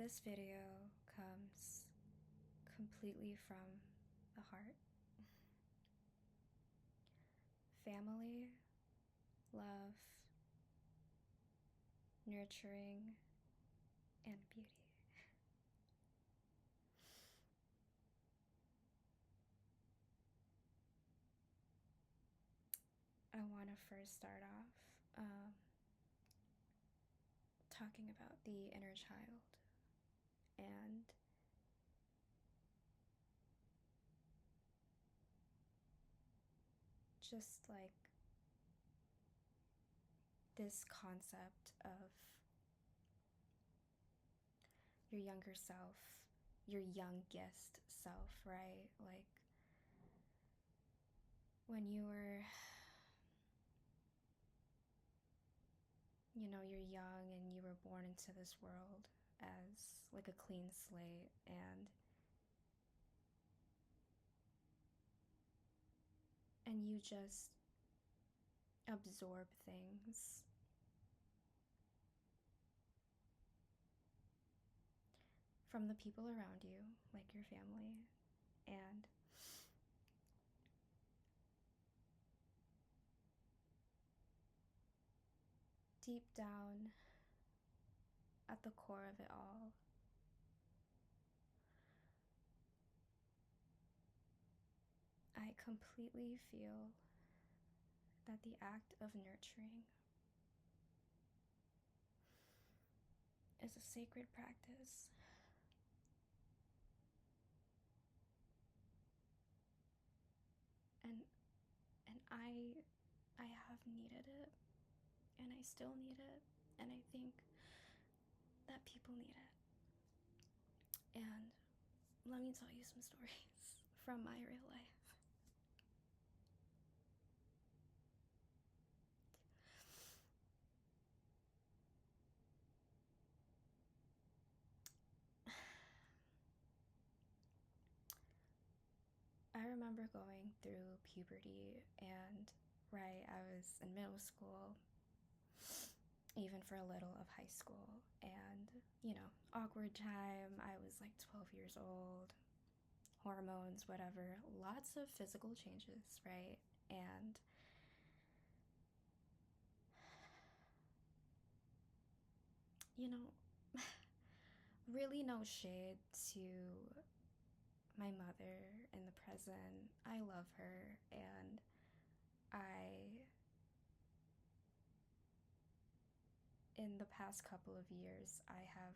This video comes completely from the heart. Family, love, nurturing, and beauty. I want to first start off talking about the inner child and just like this concept of your younger self, your youngest self, right? Like when you were, you're young and you were born into this world as like a clean slate, and you just absorb things from the people around you, like your family, and deep down at the core of it all, I completely feel that the act of nurturing is a sacred practice. And I have needed it, and I still need it, and I think that people need it. And let me tell you some stories from my real life. I remember going through puberty, and right, I was in middle school, even for a little of high school, and awkward time. I was like 12 years old, hormones, whatever, lots of physical changes, right? And you know, really no shade to my mother in the present. I love her, and I, in the past couple of years, I have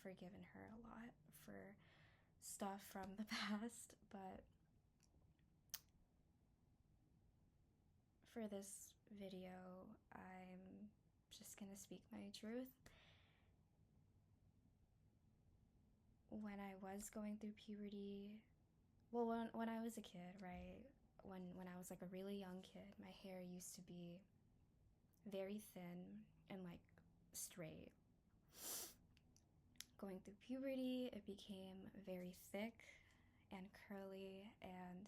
forgiven her a lot for stuff from the past, but for this video, I'm just gonna speak my truth. When I was going through puberty, well, when I was a kid, right? When I was like a really young kid, my hair used to be very thin and like straight. Going through puberty, it became very thick and curly, and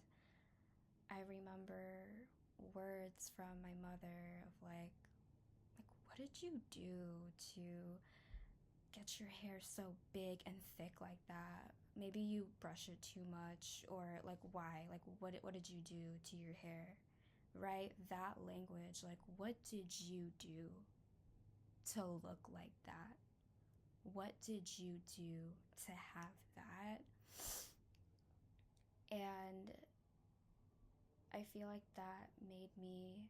I remember words from my mother of like what did you do to get your hair so big and thick like that? Maybe you brush it too much, or like why? Like what did you do to your hair? Right? That language, like what did you do to look like that? What did you do to have that? And I feel like that made me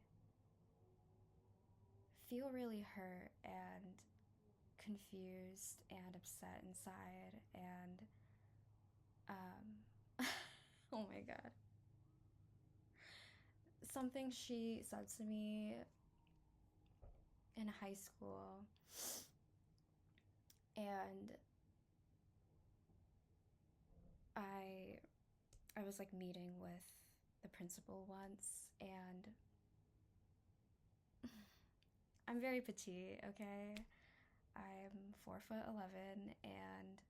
feel really hurt and confused and upset inside, and um oh my god, something she said to me in high school, and I I was like meeting with the principal once, and I'm very petite, okay? I'm 4'11", and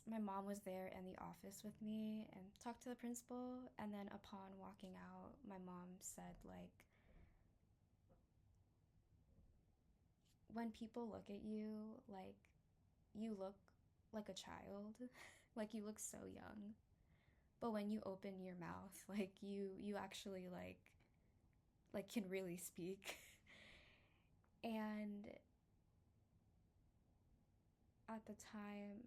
my mom was there in the office with me and talked to the principal, and then upon walking out, my mom said like, when people look at you, like, you look like a child, like you look so young. But when you open your mouth, like you actually like can really speak. And at the time,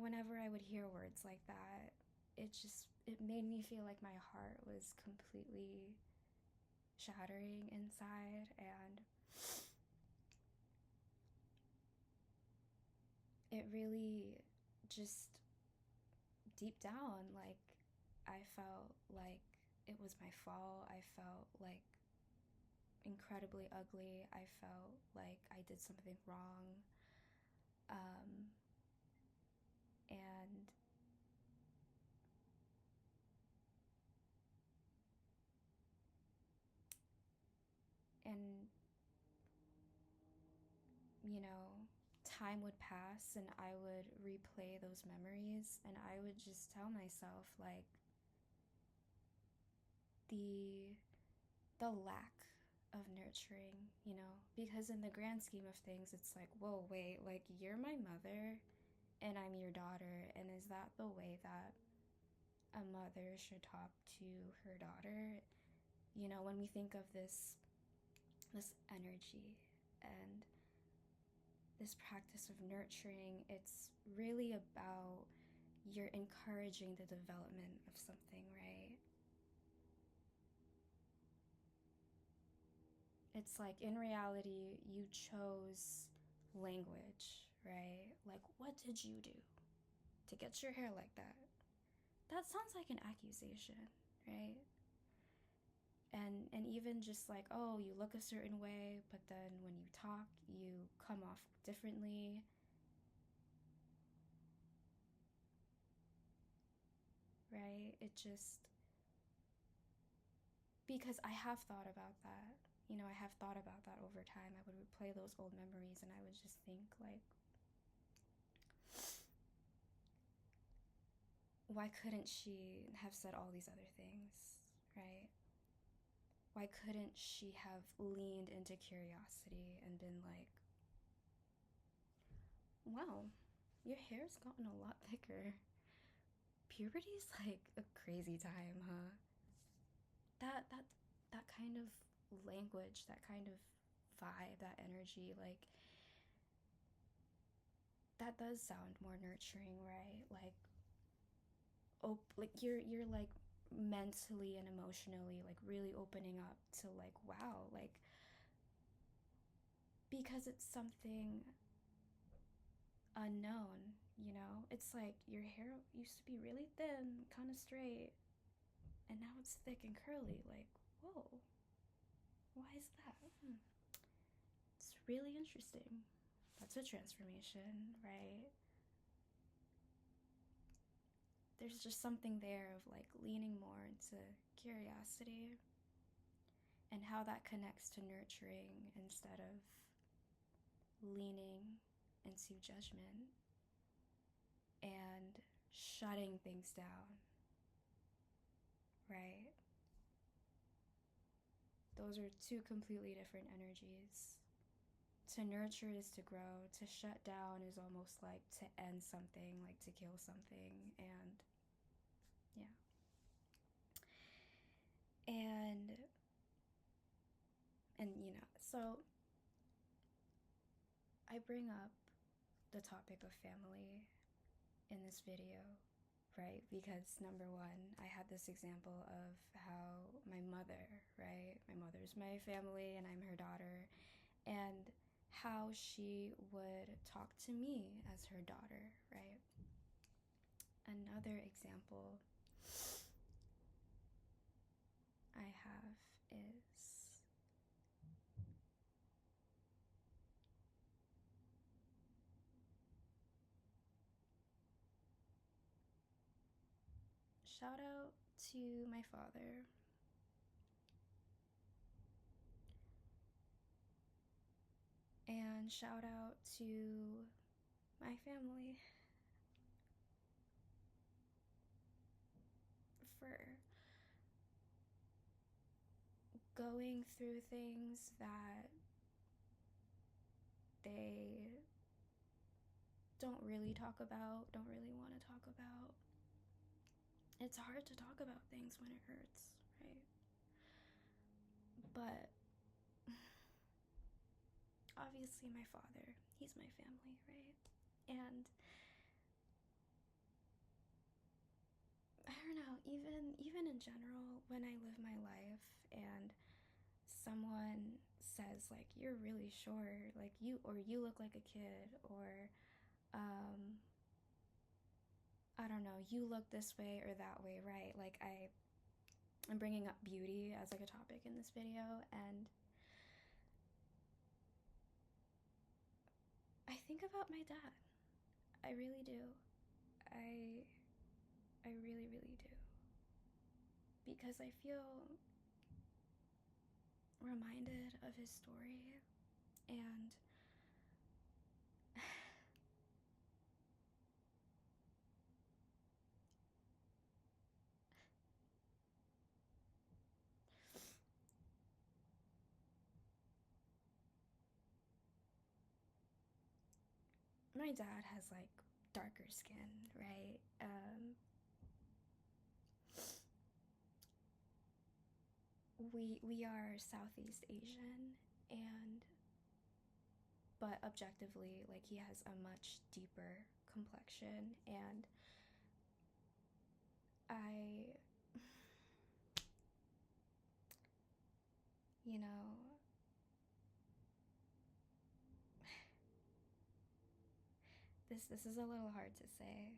whenever I would hear words like that, it made me feel like my heart was completely shattering inside, and it really just deep down, like, I felt like it was my fault. I felt like incredibly ugly. I felt like I did something wrong. Um, and and you know, time would pass and I would replay those memories and I would just tell myself like the lack of nurturing, because in the grand scheme of things it's like, whoa, wait, like you're my mother and I'm your daughter, and is that the way that a mother should talk to her daughter? When we think of this energy and this practice of nurturing, it's really about you're encouraging the development of something, right? It's like in reality, you chose language, right? Like, what did you do to get your hair like that? That sounds like an accusation, right? And even just like, oh, you look a certain way, but then when you talk, you come off differently. Right? It just, because I have thought about that. I have thought about that over time. I would replay those old memories and I would just think, like, why couldn't she have said all these other things, right? Why couldn't she have leaned into curiosity and been like, wow, your hair's gotten a lot thicker. Puberty's like a crazy time, huh? That kind of language, that kind of vibe, that energy, like, that does sound more nurturing, right? Like you're like mentally and emotionally like really opening up to like, wow, like, because it's something unknown. It's like your hair used to be really thin, kind of straight, and now it's thick and curly. Like, whoa, why is that? It's really interesting. That's a transformation, right? There's just something there of like leaning more into curiosity and how that connects to nurturing instead of leaning into judgment and shutting things down, right? Those are two completely different energies. To nurture is to grow, to shut down is almost like to end something, like to kill something, and yeah. And so I bring up the topic of family in this video, right? Because number one, I had this example of how my mother, right? My mother's my family and I'm her daughter, and how she would talk to me as her daughter, right? Another example I have is shout out to my father. And shout out to my family for going through things that they don't really talk about, don't really want to talk about. It's hard to talk about things when it hurts, right? But obviously my father, he's my family, right? And I don't know, even in general, when I live my life and someone says like you're really short, like you look like a kid, or I don't know, you look this way or that way, right? Like I'm bringing up beauty as like a topic in this video, and I think about my dad. I really do. I I really do. Because I feel reminded of his story, and my dad has like darker skin, right? We are Southeast Asian, and but objectively, like he has a much deeper complexion, and I, you know, this is a little hard to say.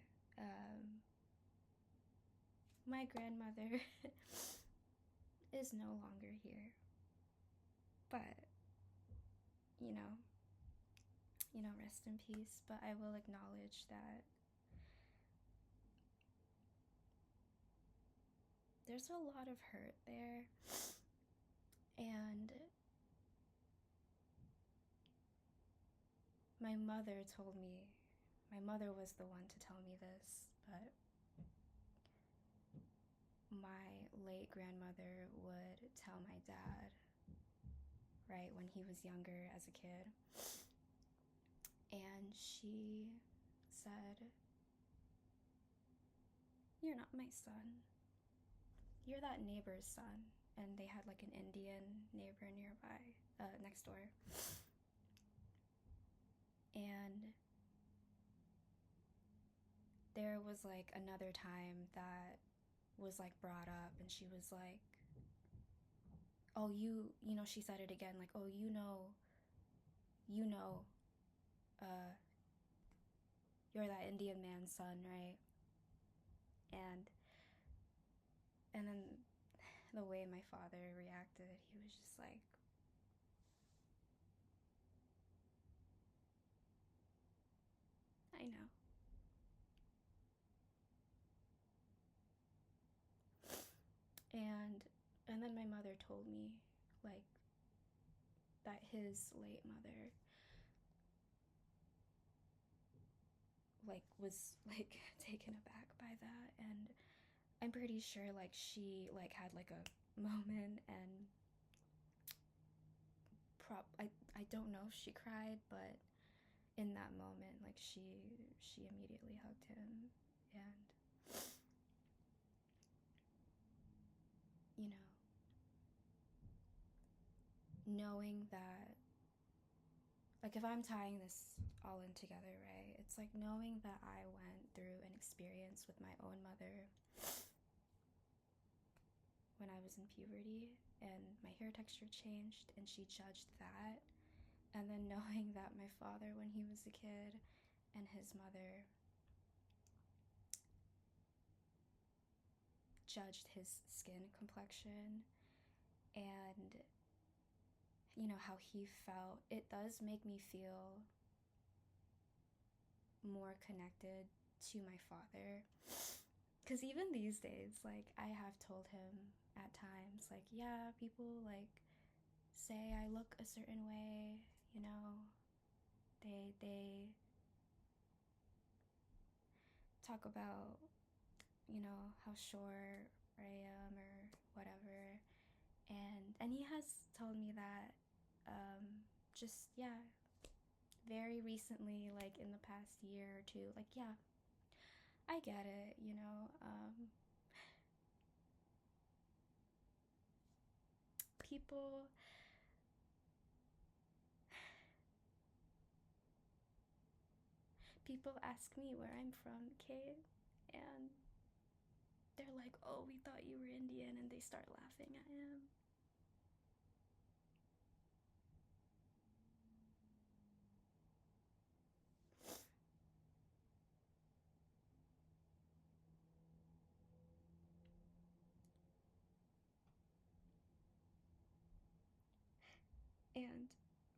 My grandmother is no longer here, but you know, rest in peace. But I will acknowledge that there's a lot of hurt there, and my mother told me, my mother was the one to tell me this, but my late grandmother would tell my dad, right, when he was younger as a kid, and she said, "You're not my son. You're that neighbor's son." And they had like an Indian neighbor nearby, next door. And there was like another time that was like brought up, and she was like, "Oh, you know," she said it again, like, "Oh, you know, uh, you're that Indian man's son, right?" And then the way my father reacted, he was just like, "I know." And then my mother told me like that his late mother like was like taken aback by that, and I'm pretty sure like she like had like a moment, and I don't know if she cried, but in that moment like she immediately hugged him, and you know, knowing that, like, if I'm tying this all in together, right, it's like knowing that I went through an experience with my own mother when I was in puberty, and my hair texture changed and she judged that, and then knowing that my father when he was a kid and his mother judged his skin complexion, and you know how he felt, it does make me feel more connected to my father. Because even these days, like, I have told him at times, like, yeah, people like say I look a certain way, you know, they talk about, you know, how short I am or whatever, and he has told me that, just, yeah, very recently, like in the past year or two, like, yeah, I get it, you know. People people ask me where I'm from, Kate, and they're like, "Oh, we thought you were Indian," and they start laughing at him.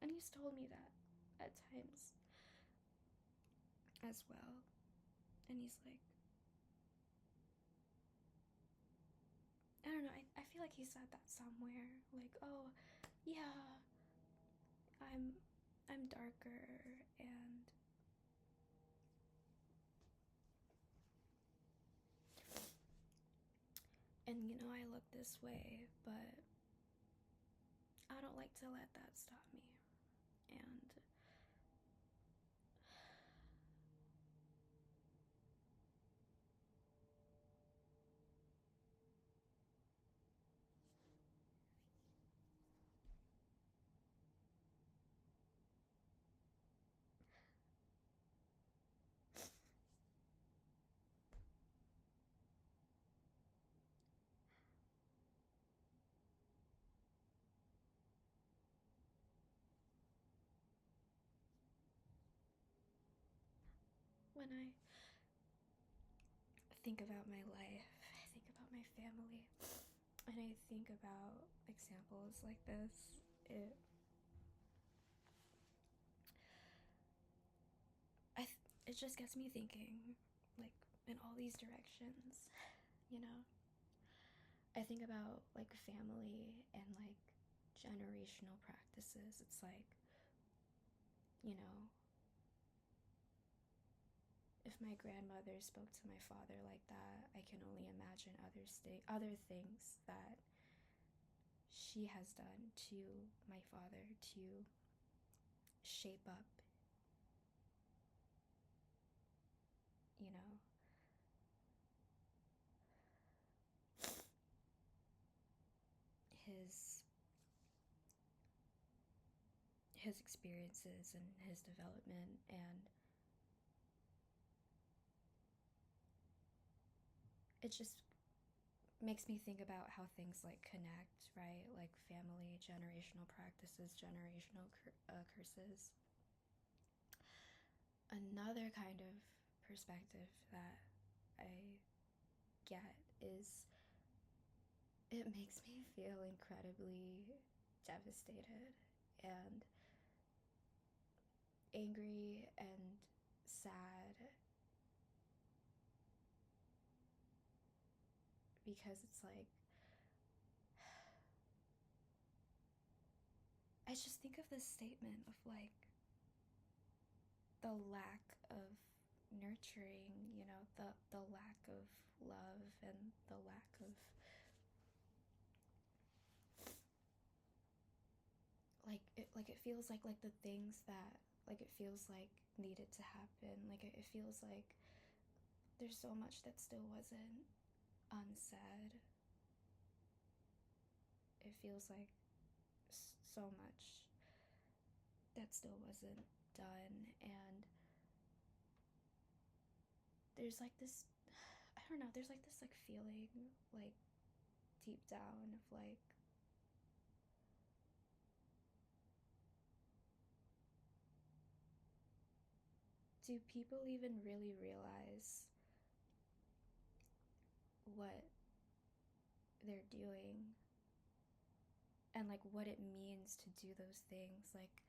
And he's told me that at times as well. And he's like, I don't know, I feel like he said that somewhere. Like, oh, yeah, I'm I'm darker and you know I look this way, but I don't like to let that stop me. And when I think about my life, I think about my family, and I think about examples like this, it just gets me thinking, like, in all these directions, you know? I think about, like, family and, like, generational practices. It's like, you know, if my grandmother spoke to my father like that, I can only imagine other things that she has done to my father to shape up, you know, his his experiences and his development. And it just makes me think about how things like connect, right? Like family, generational practices, generational curses. Another kind of perspective that I get is it makes me feel incredibly devastated and angry and sad, because it's like I just think of this statement of like the lack of nurturing, you know, the lack of love and the lack of like it feels like the things that like it feels like needed to happen. Like it feels like there's so much that still wasn't unsaid. It feels like so much that still wasn't done. And there's like this, I don't know, there's like this like feeling like deep down of like, do people even really realize what they're doing and like what it means to do those things? Like